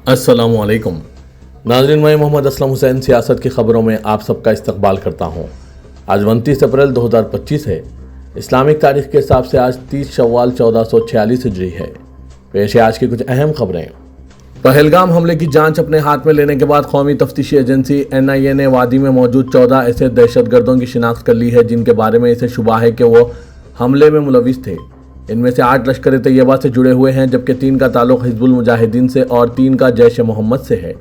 अस्सलामु अलैकुम नाज़रीन, मैं मोहम्मद असलम हुसैन सियासत की ख़बरों में आप सबका इस्तकबाल करता हूँ। आज 29 अप्रैल 2025 है। इस्लामिक तारीख के हिसाब से आज 30 शव्वाल 1446 हिजरी है। पेश है आज की कुछ अहम खबरें। पहलगाम हमले की जांच अपने हाथ में लेने के बाद कौमी तफ्तीशी एजेंसी NIA ने वादी में मौजूद 14 ऐसे दहशतगर्दों की शिनाख्त कर ली है जिनके बारे में इसे शुबा है कि वो हमले में मुलविस थे। इनमें से 8 लश्कर तैयबा से जुड़े हुए हैं, जबकि 3 का ताल्लुक हिजबुल मुजाहिदीन से और 3 का जैश मोहम्मद से है।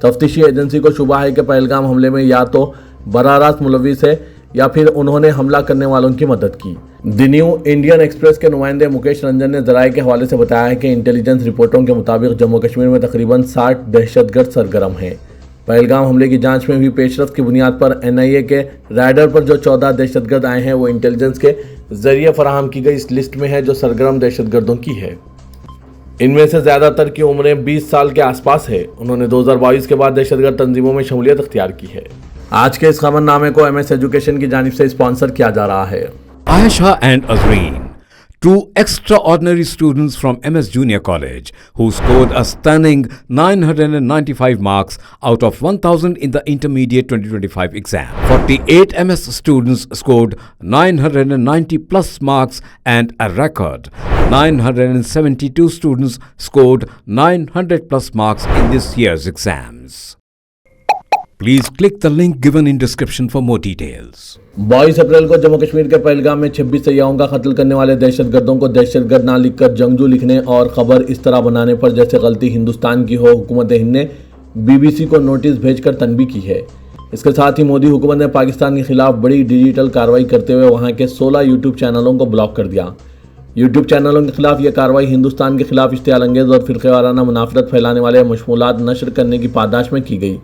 तफ्तीशी एजेंसी को शुबा है कि पहलगाम हमले में या तो बरारास्त मुलविस है या फिर उन्होंने हमला करने वालों की मदद की। द न्यू इंडियन एक्सप्रेस के नुमाइंदे मुकेश रंजन ने ज़राए के हवाले से बताया है कि इंटेलिजेंस रिपोर्टों के मुताबिक जम्मू कश्मीर में तकरीबन 60 दहशतगर्द सरगर्म हैं। पहलगाम हमले की जांच में हुई पेशरफ्त की बुनियाद पर NIA के रैडर पर जो 14 दहशतगर्द आए हैं वो इंटेलिजेंस के जरिए फराहम की गई इस लिस्ट में है जो सरगर्म दहशतगर्दों की है। इनमें से ज़्यादातर की उम्रें 20 साल के आसपास है। उन्होंने 2022 के बाद दहशतगर्द तंजीमों में शमूलियत अख्तियार की है। आज के इस खबरनामे को MS एजुकेशन की जानिब से स्पॉन्सर किया जा रहा है। Ayesha and Azreen, two extraordinary students from MS Junior College who scored a stunning 995 marks out of 1000 in the Intermediate 2025 exam. 48 MS students scored 990 plus marks and a record 972 students scored 900 plus marks in this year's exams. Please click the link given in description for more details. 22 अप्रैल को जम्मू कश्मीर के पहलगाम में 26 सयाहों का कत्ल करने वाले दहशतगर्दों को दहशतगर्द ना लिखकर जंगजू लिखने और खबर इस तरह बनाने पर जैसे गलती हिंदुस्तान की हो, हुकूमत हिंद ने BBC को नोटिस भेजकर तनबीह की है। इसके साथ ही मोदी हुकूमत ने पाकिस्तान के खिलाफ बड़ी डिजिटल कार्रवाई करते हुए वहां के 16 YouTube चैनलों को ब्लॉक कर दिया। YouTube चैनलों के खिलाफ यह कार्रवाई हिंदुस्तान के खिलाफ इश्तियाल अंगेज और फिरक़ेवाराना मुनाफरत फैलाने वाले मशमूलात नशर करने की पादाश में की गई।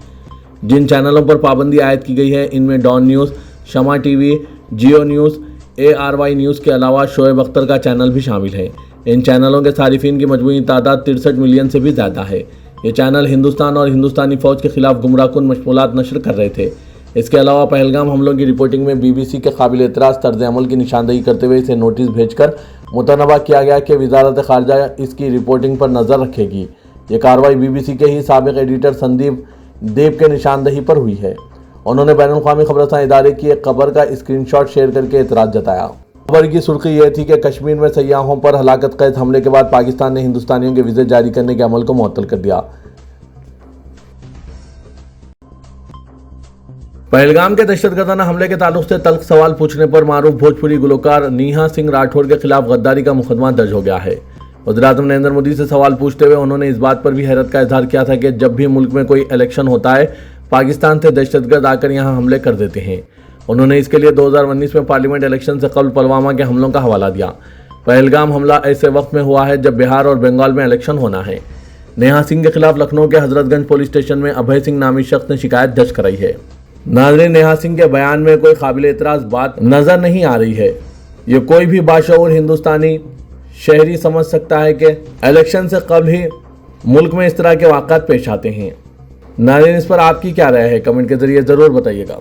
जिन चैनलों पर पाबंदी आयद की गई है इनमें डॉन न्यूज़, शमा TV, जियो न्यूज़, ARY न्यूज़ के अलावा शोएब अख्तर का चैनल भी शामिल है। इन चैनलों के सारिफिन की मजमूई तादाद 63 मिलियन से भी ज़्यादा है। ये चैनल हिंदुस्तान और हिंदुस्तानी फ़ौज के खिलाफ गुमराहकुन मशमूलात नशर कर रहे थे। इसके अलावा पहलगाम हमलों की रिपोर्टिंग में BBC के काबिल एतराज़ तर्ज अमल की निशानदही करते हुए इसे नोटिस भेजकर मुतनबा किया गया कि वज़ारत ख़ारजा इसकी रिपोर्टिंग पर नज़र रखेगी। ये कार्रवाई BBC के ही साबिक़ एडिटर संदीप देव के निशानदही पर हुई है। उन्होंने बैनुल-अक़वामी खबरसां इदारे की एक खबर का स्क्रीनशॉट शेयर करके एतराज़ जताया। खबर की सुर्खी यह थी कि कश्मीर में सयाहों पर हलाकत कैद हमले के बाद पाकिस्तान ने हिंदुस्तानियों के वीज़े जारी करने के अमल को मुअत्तल कर दिया। पहलगाम के दहशतगर्दाना हमले के ताल्लुक से तल्ख सवाल पूछने पर मारूफ भोजपुरी गुलकार नेहा सिंह राठौर के खिलाफ गद्दारी का मुकदमा दर्ज हो गया है। वज़ीर-ए-आज़म नरेंद्र मोदी से सवाल पूछते हुए उन्होंने इस बात पर भी हैरत का इजहार किया था कि जब भी मुल्क में कोई इलेक्शन होता है पाकिस्तान से दहशतगर्द आकर यहां हमले कर देते हैं। उन्होंने इसके लिए 2019 में पार्लियामेंट इलेक्शन से कबल पुलवामा के हमलों का हवाला दिया। पहलगाम हमला ऐसे वक्त में हुआ है जब बिहार और बंगाल में इलेक्शन होना है। नेहा सिंह के खिलाफ लखनऊ के हजरतगंज पुलिस स्टेशन में अभय सिंह नामी शख्स ने शिकायत दर्ज कराई है। नाज़रीन, नेहा सिंह के बयान में कोई काबिल एतराज़ बात नज़र नहीं आ रही है। ये कोई भी बाशऊर हिंदुस्तानी शहरी समझ सकता है कि इलेक्शन से कबल ही मुल्क में इस तरह के वाक़ात पेश आते हैं। नाज़रीन, इस पर आपकी क्या राय है, कमेंट के जरिए ज़रूर बताइएगा।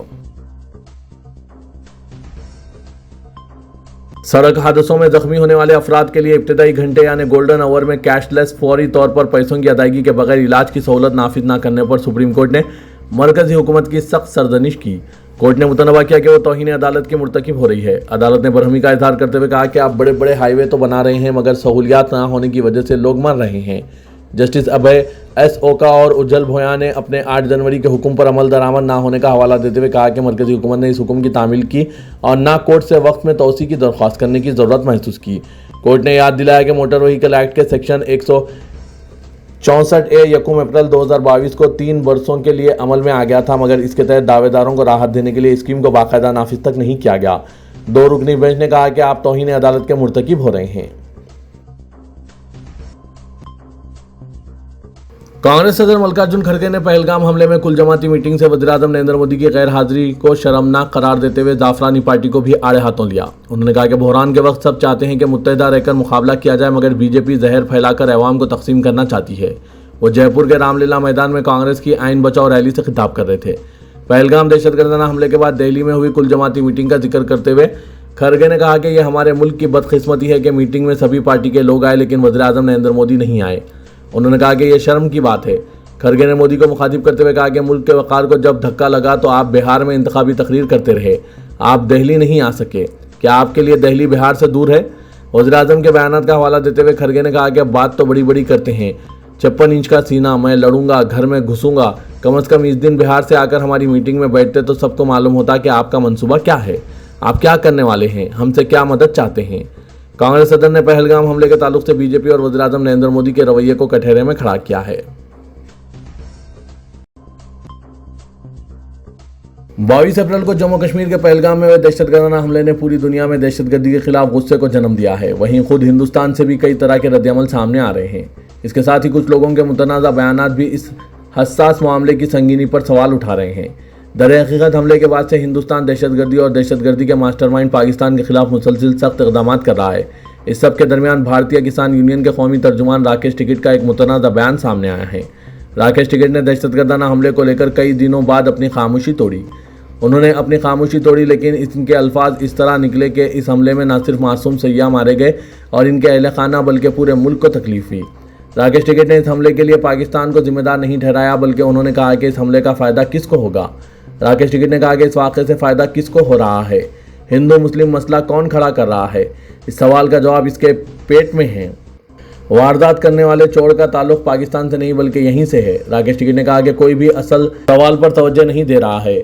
सड़क हादसों में जख्मी होने वाले अफराद के लिए इब्तिदाई घंटे यानी गोल्डन आवर में कैशलेस फौरी तौर पर पैसों की अदायगी के बगैर इलाज की सहूलत नाफिज न करने पर सुप्रीम कोर्ट ने मरकजी हुकूमत की सख्त सरजनिश की। कोर्ट ने मुतनबा किया कि वो तौहीन अदालत की मुर्तकिब हो रही है। अदालत ने बरहमी का इजहार करते हुए कहा कि आप बड़े बड़े हाईवे तो बना रहे हैं मगर सहूलियात ना होने की वजह से लोग मर रहे हैं। जस्टिस अभय S ओका और उज्जवल भोया ने अपने 8 जनवरी के हुक्म पर अमल दरामद ना होने का हवाला देते हुए कहा कि मरकजी हुकूमत ने इस हुक्म की तामील की और ना कोर्ट से वक्त में तोसी की दरख्वास्त करने की ज़रूरत महसूस की। कोर्ट ने याद दिलाया कि मोटर व्हीकल एक्ट के सेक्शन 164A यकूम अप्रैल 2022 को 3 बरसों के लिए अमल में आ गया था मगर इसके तहत दावेदारों को राहत देने के लिए स्कीम को बाकायदा नाफिज तक नहीं किया गया। 2 रुकनी बेंच ने कहा कि आप तौहीन अदालत के मुर्तकिब हो रहे हैं। कांग्रेस सदर मल्लिकार्जुन खड़गे ने पहलगाम हमले में कुल जमाती मीटिंग से वज़ीर-ए-आज़म नरेंद्र मोदी की गैर हाजिरी को शर्मनाक करार देते हुए जाफरानी पार्टी को भी आड़े हाथों लिया। उन्होंने कहा कि बहरान के वक्त सब चाहते हैं कि मुत्तहिदा रहकर मुकाबला किया जाए मगर BJP जहर फैलाकर अवाम को तकसीम करना चाहती है। वो जयपुर के रामलीला मैदान में कांग्रेस की आइन बचाओ रैली से खिताब कर रहे थे। पहलगाम दहशतगर्दाना हमले के बाद दिल्ली में हुई कुल जमाती मीटिंग का जिक्र करते हुए खड़गे ने कहा कि यह हमारे मुल्क की बदकिस्मती है कि मीटिंग में सभी पार्टी के लोग आए लेकिन वज़ीर-ए-आज़म नरेंद्र मोदी नहीं आए। उन्होंने कहा कि यह शर्म की बात है। खड़गे ने मोदी को मुखातिब करते हुए कहा कि मुल्क के वक़ार को जब धक्का लगा तो आप बिहार में इंतखाबी तकरीर करते रहे, आप दिल्ली नहीं आ सके। क्या आपके लिए दिल्ली बिहार से दूर है? वज़ीर-ए-आज़म के बयानात का हवाला देते हुए खड़गे ने कहा कि बात तो बड़ी बड़ी करते हैं, 56 इंच का सीना, मैं लड़ूंगा, घर में घुसूंगा। कम से कम इस दिन बिहार से आकर हमारी मीटिंग में बैठते तो सबको मालूम होता कि आपका मंसूबा क्या है, आप क्या करने वाले हैं, हमसे क्या मदद चाहते हैं। कांग्रेस सदर ने पहलगाम हमले के ताल्लुक से बीजेपी और वज़ीर-ए-आज़म नरेंद्र मोदी के रवैये को कटघरे में खड़ा किया है। 22 अप्रैल को जम्मू कश्मीर के पहलगाम में हुए दहशतगर्दाना हमले ने पूरी दुनिया में दहशतगर्दी के खिलाफ गुस्से को जन्म दिया है। वहीं खुद हिंदुस्तान से भी कई तरह के रद्दअमल सामने आ रहे हैं। इसके साथ ही कुछ लोगों के मुतनाज़ा बयानात भी इस हसास मामले की संगीनी पर सवाल उठा रहे हैं। दर-ए-हकीकत हमले के बाद से हिंदुस्तान दहशतगर्दी और दहशतगर्दी के मास्टरमाइंड पाकिस्तान के खिलाफ मुसलसिल सख्त इक़दामात कर रहा है। इस सब के दरमियान भारतीय किसान यूनियन के कौमी तर्जुमान राकेश टिकैत का एक मुतनाज़ा बयान सामने आया है। राकेश टिकैत ने दहशतगर्दाना हमले को लेकर कई दिनों बाद अपनी खामोशी तोड़ी। उन्होंने अपनी खामोशी तोड़ी, लेकिन इनके अल्फाज इस तरह निकले कि इस हमले में न सिर्फ मासूम सयाह मारे गए और इनके अहल खाना बल्कि पूरे मुल्क को तकलीफ हुई। राकेश टिकैत ने इस हमले के लिए पाकिस्तान को जिम्मेदार नहीं ठहराया, बल्कि उन्होंने कहा कि इस हमले का फ़ायदा किसको होगा। राकेश टिकैत ने कहा कि इस वाक़े से फ़ायदा किसको हो रहा है, हिंदू मुस्लिम मसला कौन खड़ा कर रहा है, इस सवाल का जवाब इसके पेट में है। वारदात करने वाले चोर का ताल्लुक पाकिस्तान से नहीं बल्कि यहीं से है। राकेश टिकैत ने कहा कि कोई भी असल सवाल पर तवज्जो नहीं दे रहा है।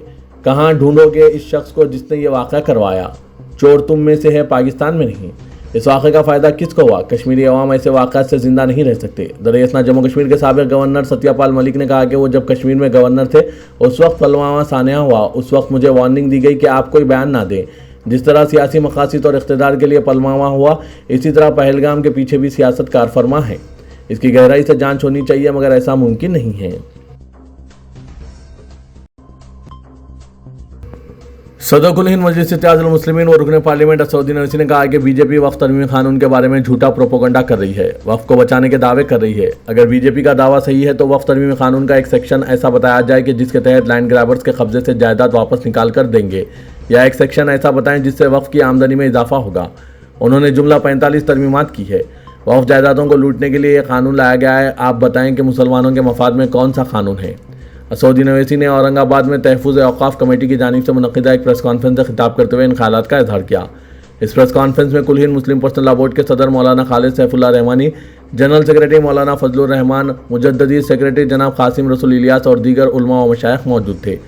कहाँ ढूंढोगे इस शख्स को जिसने ये वाक़या करवाया? चोर तुम में से है, पाकिस्तान में नहीं। इस वाक़े का फ़ायदा किसको हुआ? कश्मीरी अवाम ऐसे वाक़यात से ज़िंदा नहीं रह सकते। दरअसल जम्मू कश्मीर के साबिक़ गवर्नर सत्यपाल मलिक ने कहा कि वो जब कश्मीर में गवर्नर थे उस वक्त पुलवामा सानिया हुआ, उस वक्त मुझे वार्निंग दी गई कि आप कोई बयान ना दें। जिस तरह सियासी मकासद और इक़्तिदार के लिए पुलवामा हुआ, इसी तरह पहलगाम के पीछे भी सियासत कारफरमा है। इसकी गहराई से जाँच होनी चाहिए, मगर ऐसा मुमकिन नहीं है। सदर कुल हिंद मजलिस इत्तेहादुल मुस्लिमीन व रुकन पार्लियामेंट असदुद्दीन ओवैसी ने कहा कि बीजेपी वक्फ तरमीमी कानून के बारे में झूठा प्रोपेगेंडा कर रही है, वक्फ को बचाने के दावे कर रही है। अगर बीजेपी का दावा सही है तो वक्फ तरमीमी कानून का एक सेक्शन ऐसा बताया जाए कि जिसके तहत लैंड ग्रैबर्स के कब्जे से जायदाद वापस निकाल कर देंगे, या एक सेक्शन ऐसा बताएं जिससे वक्फ की आमदनी में इजाफा होगा। उन्होंने जुमला 45 तरमीमात की है। वक्फ जायदादों को लूटने के लिए यह कानून लाया गया है। आप बताएं कि मुसलमानों के मफाद में कौन सा कानून है। असदुद्दीन ओवैसी ने औरंगाबाद में तहफ़्फ़ुज़ औक़ाफ़ कमेटी की जानिब से मुनक़िदा एक प्रेस कॉन्फ्रेंस से खिताब करते हुए इन ख़यालात का इज़हार किया। इस प्रेस कॉन्फ्रेंस में कुल हिंद मुस्लिम पर्सनल लॉ बोर्ड के सदर मौलाना खालिद सैफुल्लाह रहमानी, जनरल सेक्रेटरी मौलाना फजलुर रहमान, मुजद्दिदी सेक्रेटरी जनाब कासिम रसूल इलियास और दीगर उलमा व मशाइख मौजूद थे।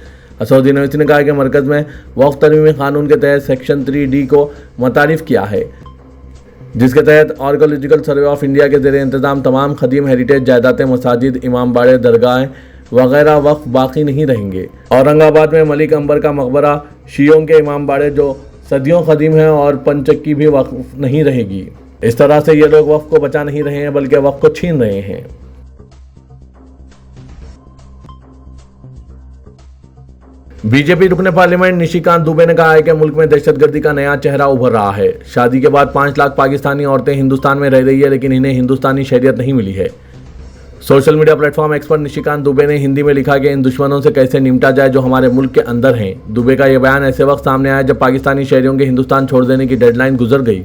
असदुद्दीन ओवैसी ने कहा कि मरकज़ में वक्फ तरमीमी कानून के तहत सेक्शन 3D को मुतारिफ़ किया है, जिसके तहत आर्कियोलॉजिकल सर्वे ऑफ इंडिया के ज़ेर इंतज़ाम तमाम ख़दीम हेरिटेज जायदातें, मसाजिद, इमाम बाड़े, दरगाहें वगैरह वक्फ बाकी नहीं रहेंगे। औरंगाबाद में मलिक अंबर का मकबरा, शियों के इमाम बाड़े जो सदियों कदीम हैं और पंचक्की भी वक्फ नहीं रहेगी। इस तरह से ये लोग वक्फ को बचा नहीं रहे हैं बल्कि वक्फ को छीन रहे हैं। बीजेपी रुकने पार्लियामेंट निशिकांत दुबे ने कहा है कि मुल्क में दहशतगर्दी का नया चेहरा उभर रहा है। शादी के बाद 5 लाख पाकिस्तानी औरतें हिंदुस्तान में रह रही है, लेकिन इन्हें हिंदुस्तानी शरीयत नहीं मिली है। Social media platform expert Nishikant Dubey ने हिंदी में लिखा कि इन दुश्मनों से कैसे निपटा जाए जो हमारे मुल्क के अंदर हैं। दुबे का यह बयान ऐसे वक्त सामने आया जब पाकिस्तानी शहरियों के हिंदुस्तान छोड़ देने की डेडलाइन गुजर गई।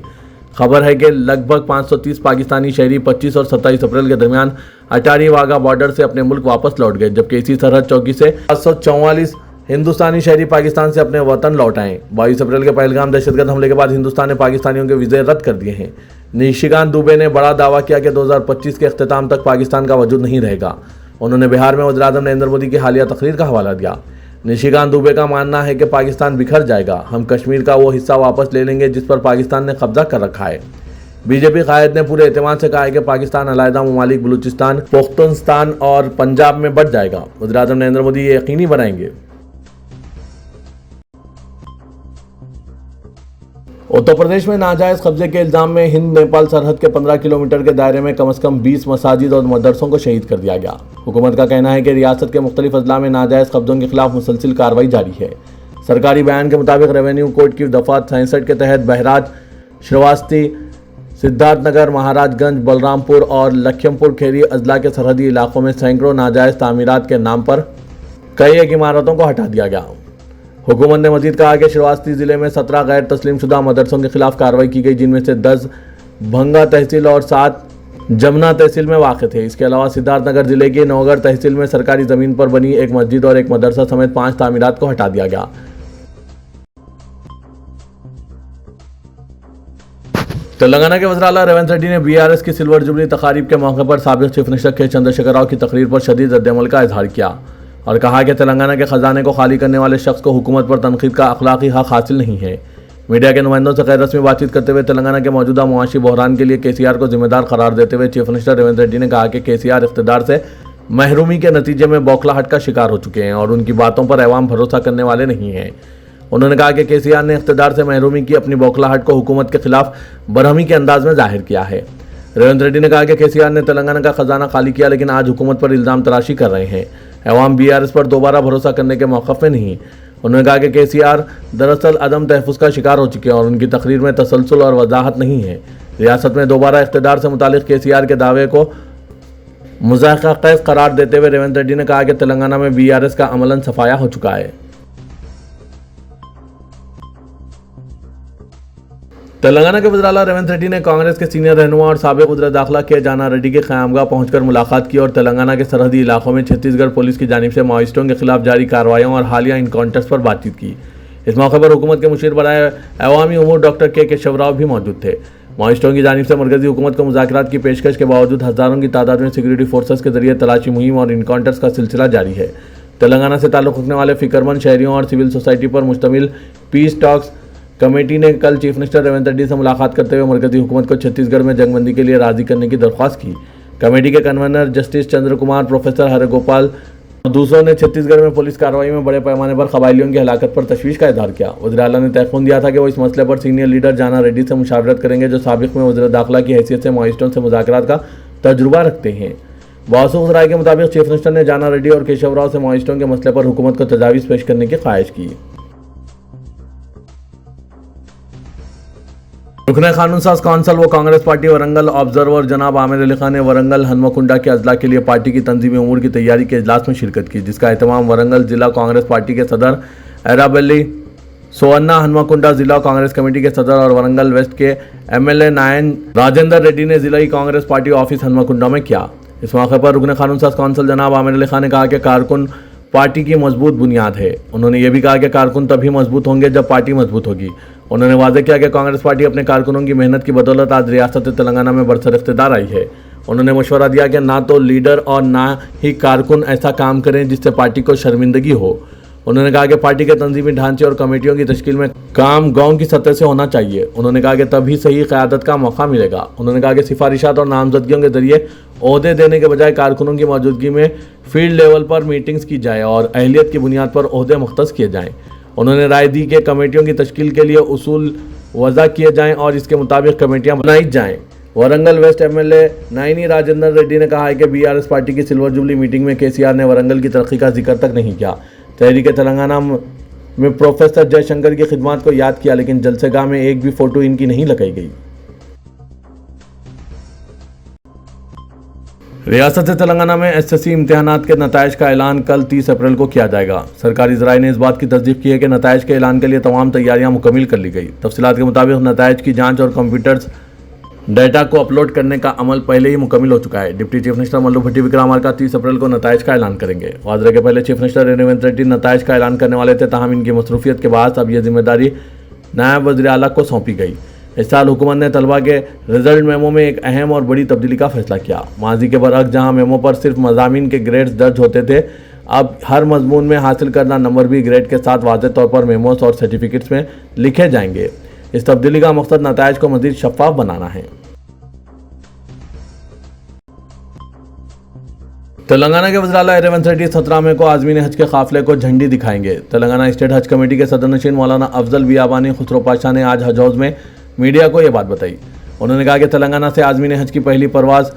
खबर है कि लगभग 530 पाकिस्तानी शहरी 25 और 27 अप्रैल के दरमियान अटारी वाघा बॉर्डर से अपने मुल्क वापस लौट गए, जबकि इसी सरहद चौकी से 744 हिंदुस्तानी शहरी पाकिस्तान से अपने वतन लौट आए। 22 अप्रैल के पहलगाम दहशतगर्द हमले के बाद हिंदुस्तान ने पाकिस्तानियों के वीज़े रद्द कर दिए हैं। निशिकांत दुबे ने बड़ा दावा किया कि 2025 के अख्तिताम तक पाकिस्तान का वजूद नहीं रहेगा। उन्होंने बिहार में वज़ीर-ए-आज़म नरेंद्र मोदी की हालिया तकरीर का हवाला दिया। निशिकांत दुबे का मानना है कि पाकिस्तान बिखर जाएगा, हम कश्मीर का वो हिस्सा वापस ले लेंगे जिस पर पाकिस्तान ने कब्जा कर रखा है। बीजेपी कायद ने पूरे एतमाद से कहा है कि पाकिस्तान अलहदा ममालिक बलूचिस्तान, पुख्तनस्तान और पंजाब में बढ़ जाएगा। वज़ीर-ए-आज़म नरेंद्र मोदी ये यकीनी बनाएंगे। उत्तर प्रदेश में नाजायज़ कब्जे के इल्ज़ाम में हिंद नेपाल सरहद के 15 किलोमीटर के दायरे में कम से कम 20 मसाजिद और मदरसों को शहीद कर दिया गया। हुकूमत का कहना है कि रियासत के मुख्तलिफ अजला में नाजायज़ कब्जों के खिलाफ मुसलसिल कार्रवाई जारी है। सरकारी बयान के मुताबिक रेवेन्यू कोड की दफ़ा 66 के तहत बहराज, श्रावस्ती, सिद्धार्थनगर, महाराजगंज, बलरामपुर और लखीमपुर खेरी अजला के सरहदी इलाकों में सैकड़ों नाजायज़ तामीरात के नाम पर कई एक इमारतों को हटा दिया गया। हुकूमत ने मजीद कहा कि श्रावस्ती ज़िले में 17 गैर तस्लीम शुदा मदरसों के खिलाफ कार्रवाई की गई, जिनमें से 10 भंगा तहसील और 7 जमुना तहसील में वाक़ थे। इसके अलावा सिद्धार्थनगर जिले की नौगढ़ तहसील में सरकारी ज़मीन पर बनी एक मस्जिद और एक मदरसा समेत 5 तामीरात को हटा दिया गया। तेलंगाना के वज़ीर आला रेवंत रेड्डी ने बीआरएस की सिल्वर जुबली तकारीब के मौके पर साबिक़ चीफ मिनिस्टर के चंद्रशेखर राव की तकरीर पर शदीद रद्द-ए-अमल का इजहार किया और कहा कि तेलंगाना के खजाने को खाली करने वाले शख्स को हुकूमत पर तनकीद का अखलाकी हक हासिल नहीं है। मीडिया के नुमाइंदों से गैर रस्मी बातचीत करते हुए तेलंगाना के मौजूदा मुआशी बहरान के लिए केसीआर को जिम्मेदार करार देते हुए चीफ मिनिस्टर रेवंत रेड्डी ने कहा कि केसीआर इख्तिदार से महरूमी के नतीजे में बौखलाहट का शिकार हो चुके हैं और उनकी बातों पर अवाम भरोसा करने वाले नहीं हैं। उन्होंने कहा कि केसीआर ने इख्तिदार से महरूमी की अपनी बौखलाहट को हुकूमत के खिलाफ बरहमी के अंदाज में जाहिर किया है। रेवंत रेड्डी ने कहा कि केसीआर ने तेलंगाना का खजाना खाली किया, लेकिन आज हुकूमत पर इल्ज़ाम तराशी कर रहे हैं। अवाम बीआरएस पर दोबारा भरोसा करने के मौक़िफ़ में नहीं। उन्होंने कहा कि केसीआर दरअसल अदम तहफ़्फ़ुज़ का शिकार हो चुके हैं और उनकी तकरीर में तसलसल और वजाहत नहीं है। रियासत में दोबारा इख्तिदार से मुतालिक केसीआर के दावे को मुज़ाहिक़ा करार देते हुए रेवंत रेड्डी ने कहा कि तेलंगाना में बीआरएस का अमलन सफाया हो चुका है। तेलंगाना के वज़ीर आला रेवंत रेड्डी ने कांग्रेस के सीनियर रहनुमा और साबिक़ वज़ीर दाखिला के जाना रेड्डी के क़यामगाह पहुंचकर मुलाकात की और तेलंगाना के सरहदी इलाकों में छत्तीसगढ़ पुलिस की जानिब से माओइस्टों के खिलाफ जारी कार्रवाइयों और हालिया इनकाउंटर्स पर बातचीत की। इस मौके पर हुकूमत के मुशीर बराए अवामी उमूर डॉक्टर के केशव राव भी मौजूद थे। माओइस्टों की जानिब से मरकज़ी हुकूमत को मुज़ाकरात की पेशकश के बावजूद हज़ारों की तादाद में सिक्योरिटी फोर्सेस के जरिए तलाशी मुहिम और इनकाउंटर्स का सिलसिला जारी है। तेलंगाना से ताल्लुक़ रखने वाले फ़िक्रमंद शहरियों और सिविल सोसाइटी पर मुश्तमिल पीस टॉक्स कमेटी ने कल चीफ मिनिस्टर रेवंत रेड्डी से मुलाकात करते हुए मरकज़ी हुकूमत को छत्तीसगढ़ में जंगबंदी के लिए राज़ी करने की दरख्वास्त की। कमेटी के कन्वीनर जस्टिस चंद्र कुमार, प्रोफेसर हरगोपाल और दूसरों ने छत्तीसगढ़ में पुलिस कार्रवाई में बड़े पैमाने पर कबायलियों की हलाकत पर तशवीश का इजहार किया। वज़ीर आला ने तयक़ुन दिया था कि वो इस मसले पर सीनियर लीडर जाना रेड्डी से मुशावरत करेंगे, जो साबिक़ में वज़ीर दाखिला की हैसियत से माओइस्टों से मुज़ाकरात का तजुर्बा रखते हैं। बासुख राय के मुताबिक चीफ मिनिस्टर ने जाना रेड्डी और केशव राव से माओइस्टों के मसले पर हुकूमत को तजावीज़ पेश करने की ख्वाहिश की। रुकने कानून साज कौंसल व कांग्रेस पार्टी वरंगल ऑब्जर्वर जनाब आमिर अली खान ने वरंगल हनुमकुंडा के अजला के लिए पार्टी की तंजीमी उमूर की तैयारी के इजलास में शिरकत की, जिसका एहतमाम वरंगल जिला कांग्रेस पार्टी के सदर एराबेली सोवन्ना, हनुमकुंडा जिला कांग्रेस कमेटी के सदर और वरंगल वेस्ट के MLA नायन राजेंद्र रेड्डी ने जिला कांग्रेस पार्टी ऑफिस हनुमकुंडा में किया। इस मौके पर रुकने कानून साज कौंसल जनाब आमिर अली खान ने कहा कि कारकुन पार्टी की मजबूत बुनियाद है। उन्होंने ये भी कहा कि कारकुन तभी मजबूत होंगे जब पार्टी मजबूत होगी। उन्होंने वाज़ेह किया कि कांग्रेस पार्टी अपने कारकुनों की मेहनत की बदौलत आज रियासत तेलंगाना में बरसर इख्तिदार आई है। उन्होंने मशवरा दिया कि ना तो लीडर और ना ही कारकुन ऐसा काम करें जिससे पार्टी को शर्मिंदगी हो। उन्होंने कहा कि पार्टी के तंजीमी ढांचे और कमेटियों की तश्कील में काम गांव की सतह से होना चाहिए। उन्होंने कहा कि तभी सही क़यादत का मौका मिलेगा। उन्होंने कहा कि सिफारिशात और नामजदगियों के जरिए ओहदे देने के बजाय कारकुनों की मौजूदगी में फील्ड लेवल पर मीटिंग्स की जाए और अहलियत की बुनियाद पर ओहदे मुख्तस किए जाएँ। उन्होंने राय दी कि कमेटियों की तश्कील के लिए उसूल वज़ा किए जाएँ और इसके मुताबिक कमेटियाँ बनाई जाएँ। वरंगल वेस्ट MLA नायनी राजेंद्र रेड्डी ने कहा है कि बीआरएस पार्टी की सिल्वर जुबली मीटिंग में केसीआर ने वरंगल की तरक्की का जिक्र तक नहीं किया। तहरीक तेलंगाना में प्रोफेसर जयशंकर की खिदमत को याद किया, लेकिन जलसेगाह में एक भी फोटो इनकी नहीं लगाई गई। रियासत तेलंगाना में SSC इम्तिहानात के नताइज का ऐलान कल 30 अप्रैल को किया जाएगा। सरकारी ज़राए ने इस बात की तस्दीक की है कि नताइज के ऐलान के लिए तमाम तैयारियां मुकम्मल कर ली गई। तफसीलात के मुताबिक नताइज की जांच और कंप्यूटर्स डेटा को अपलोड करने का अमल पहले ही मुकम्मल हो चुका है। डिप्टी चीफ मिनिस्टर मल्लू भट्टी विक्रमार्का 30 अप्रैल को नताइज का ऐलान करेंगे। वाज़ेह के पहले चीफ मिनिस्टर रेवंत रेड्डी नताइज का ऐलान करने वाले थे, ताहम इनकी मसरूफियत के बाद अब यह जिम्मेदारी नायब वज़ीर आला को सौंपी गई। इस साल हुकूमत ने तलबा के रिजल्ट मेमो में एक अहम और बड़ी तब्दीली का फैसला किया। माजी के बरअक्स जहां मेमो पर सिर्फ मज़ामीन के ग्रेड्स दर्ज होते थे, अब हर मजमून में हासिल करना नंबर भी ग्रेड के साथ वाज़ेह तौर पर मेमोस और सर्टिफिकेट्स में लिखे जाएंगे। इस तब्दीली का मकसद नताइज को मज़ीद शफ़ाफ बनाना है। तेलंगाना के वज़ीर आला रेवंत रेड्डी 17 मई को आज़मीन हज के काफ़िले को झंडी दिखाएंगे। तेलंगाना स्टेट हज कमेटी के सदरनशीन मौलाना अफजल बियाबानी खुसरो पाशा ने आज हज हाउस में मीडिया को यह बात बताई। उन्होंने कहा कि तेलंगाना से आज़मीन हज की पहली परवाज़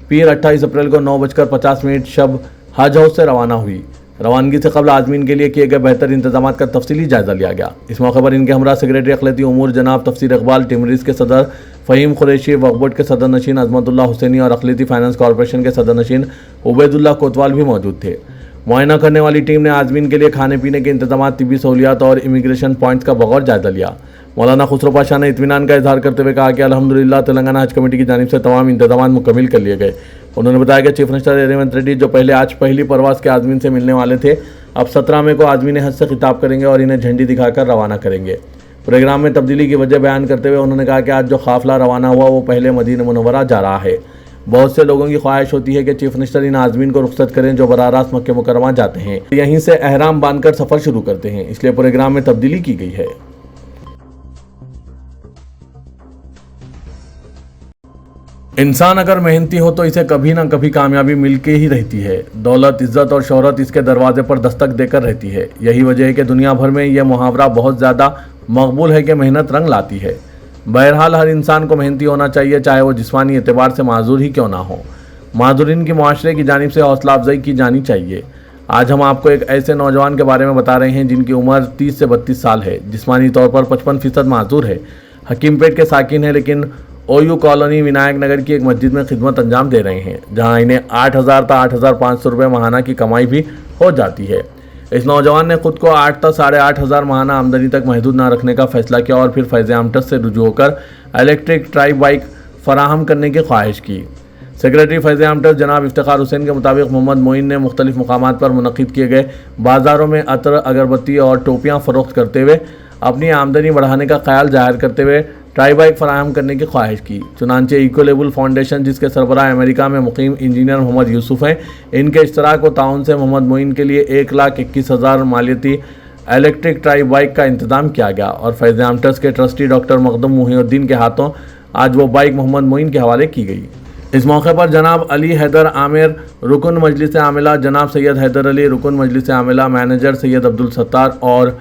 पीर 28 अप्रैल को 9:50 शब हज हाउस से रवाना हुई। रवानगी से कबल आज़मीन के लिए किए गए बेहतर इंतजाम का तफसीली जायज़ा लिया गया। इस मौके पर इनके हमरा सेक्रेटरी अखिलती उमूर जनाब तफसीर इकबाल, टिमरीज के सदर फ़हीम कुरैशी, वक्फ बोर्ड के सदर नशीन अजमतुल्ला हुसैनी और अखिलती फाइनेंस कॉरपोरेशन के सदर नशीन उबैदुल्ला कोतवाल भी मौजूद थे। मुआयना करने वाली टीम ने आज़मीन के लिए खाने पीने के इंतजाम, तिब्बी सहूलियात और इमिग्रेशन पॉइंट्स का बगौर जायज़ा लिया। मौलाना खुसरो पाशा ने इत्मीनान का इजहार करते हुए कहा कि अल्हम्दुलिल्लाह तेलंगाना हज कमेटी की जानिब से तमाम इंतजाम मुकम्मिल कर लिए गए। उन्होंने बताया कि चीफ मिनिस्टर रेवंत रेड्डी जो पहले आज पहली परवास के आज़मीन से मिलने वाले थे, अब 17 मई को आज़मीन हज से खिताब करेंगे और इन्हें झंडी दिखाकर रवाना करेंगे। प्रोग्राम में तब्दीली की वजह बयान करते हुए उन्होंने कहा कि आज जो काफिला रवाना हुआ वो पहले मदीना मुनव्वरा जा रहा है। बहुत से लोगों की ख्वाहिश होती है कि चीफ मिनिस्टर इन आज़मीन को रुखसत करें जो बराह रास्त मक्के मुकर्रमा जाते हैं, यहीं से एहराम बांधकर सफ़र शुरू करते हैं, इसलिए प्रोग्राम में तब्दीली की गई है। इंसान अगर मेहनती हो तो इसे कभी ना कभी कामयाबी मिलके ही रहती है। दौलत, इज्जत और शोहरत इसके दरवाजे पर दस्तक देकर रहती है। यही वजह है कि दुनिया भर में यह मुहावरा बहुत ज़्यादा मकबूल है कि मेहनत रंग लाती है। बहरहाल हर इंसान को मेहनती होना चाहिए, चाहे वो जिस्मानी एतबार से माजूर ही क्यों ना हो। माजूरीन की मुआशरे की जानिब से हौसला अफजाई की जानी चाहिए। आज हम आपको एक ऐसे नौजवान के बारे में बता रहे हैं जिनकी उम्र 30 से 32 साल है, जिस्मानी तौर पर 55% माजूर है, हकीमपेट के साकिन है, लेकिन ओयू कॉलोनी विनायक नगर की एक मस्जिद में खिदमत अंजाम दे रहे हैं, जहां इन्हें 8,000 ता 8,500 रुपये माहाना की कमाई भी हो जाती है। इस नौजवान ने खुद को 8 ता 8,500 माहाना आमदनी तक महदूद ना रखने का फैसला किया और फिर फैज़ आमटस से रुजू होकर इलेक्ट्रिक ट्राइब बाइक फराहम करने की ख्वाहिश की। सेक्रेटरी फैज़ आमटस जनाब इफ्तिखार हुसैन के मुताबिक मोहम्मद मोइन ने मुख्तलिफ मकामात पर मुनक़िद किए गए बाज़ारों में अतर, अगरबत्ती और टोपियाँ फ़रोख्त करते हुए अपनी आमदनी बढ़ाने का ख्याल जाहिर करते हुए ट्राई बाइक फराहम करने की ख्वाहिश की। चुनांचे इकोलेबल फाउंडेशन, जिसके सरबराह अमेरिका में मुकीम इंजीनियर मोहम्मद यूसुफ हैं, इनके इश्तराक व ताउन से मोहम्मद मोइन के लिए 1,21,000 मालियती इलेक्ट्रिक ट्राई बाइक का इंतजाम किया गया और फैज़ आमटस के ट्रस्टी डॉक्टर मखदूम मुहिउद्दीन के हाथों आज वो बाइक मोहम्मद मोइन के हवाले की गई। इस मौके पर जनाब अली हैदर आमिर रुकन मजलिस आमिला, जनाब सैयद हैदर अली रुकन मजलिस आमिला, मैनेजर सैयद अब्दुल सत्तार और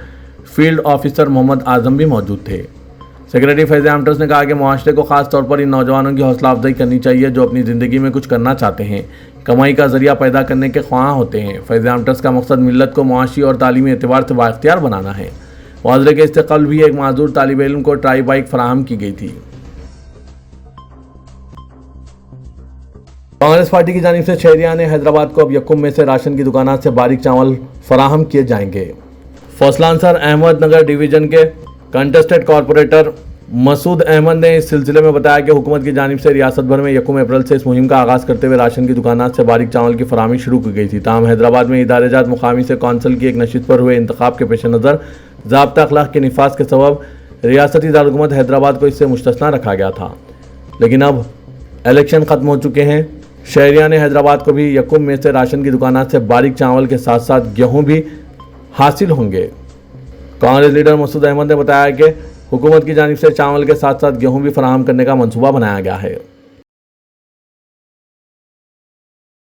फील्ड ऑफिसर मोहम्मद आजम भी मौजूद थे। सेक्रेटरी फैज़ आमटस ने कहा कि मुआशरे को ख़ास तौर पर इन नौजवानों की हौसला अफजाई करनी चाहिए जो अपनी ज़िंदगी में कुछ करना चाहते हैं, कमाई का ज़रिया पैदा करने के ख्वाह होते हैं। फैज़ आमटस का मकसद मिल्लत को मुआशी और तालीमी एतबार से बाइख्तियार बनाना है। मुआशरे के इस्तेक़बाल भी एक माजूर तालिब इल्म को ट्राई बाइक फराहम की गई थी। कांग्रेस पार्टी की जानिब से शहरियान हैदराबाद को अब यकुम में से राशन की दुकानात से बारीक चावल फराहम किए जाएंगे। फौसलानसर अहमदनगर डिवीज़न के कंटेस्टेड कॉरपोरेटर मसूद अहमद ने इस सिलसिले में बताया कि हुकूमत की जानिब से रियासत भर में यकुम अप्रैल से इस मुहिम का आगाज़ करते हुए राशन की दुकानात से बारीक चावल की फराहमी शुरू की गई थी। ताहम हैदराबाद में इदारेजात मुकामी से कौंसिल की एक नशिस्त पर हुए इंतखाब के पेश नज़र ज़ाब्ता अखलाक के निफाज के सबब रियासती दारकूमत हैदराबाद को इससे मुस्तस्ना रखा गया था, लेकिन अब इलेक्शन ख़त्म हो चुके हैं। शहरियान हैदराबाद को भी यकुम में से राशन की दुकानात से बारीक चावल के साथ साथ गेहूँ भी हासिल होंगे। कांग्रेस लीडर मसूद अहमद ने बताया कि हुकूमत की जानिब से चावल के साथ साथ गेहूं भी फराहम करने का मंसूबा बनाया गया है।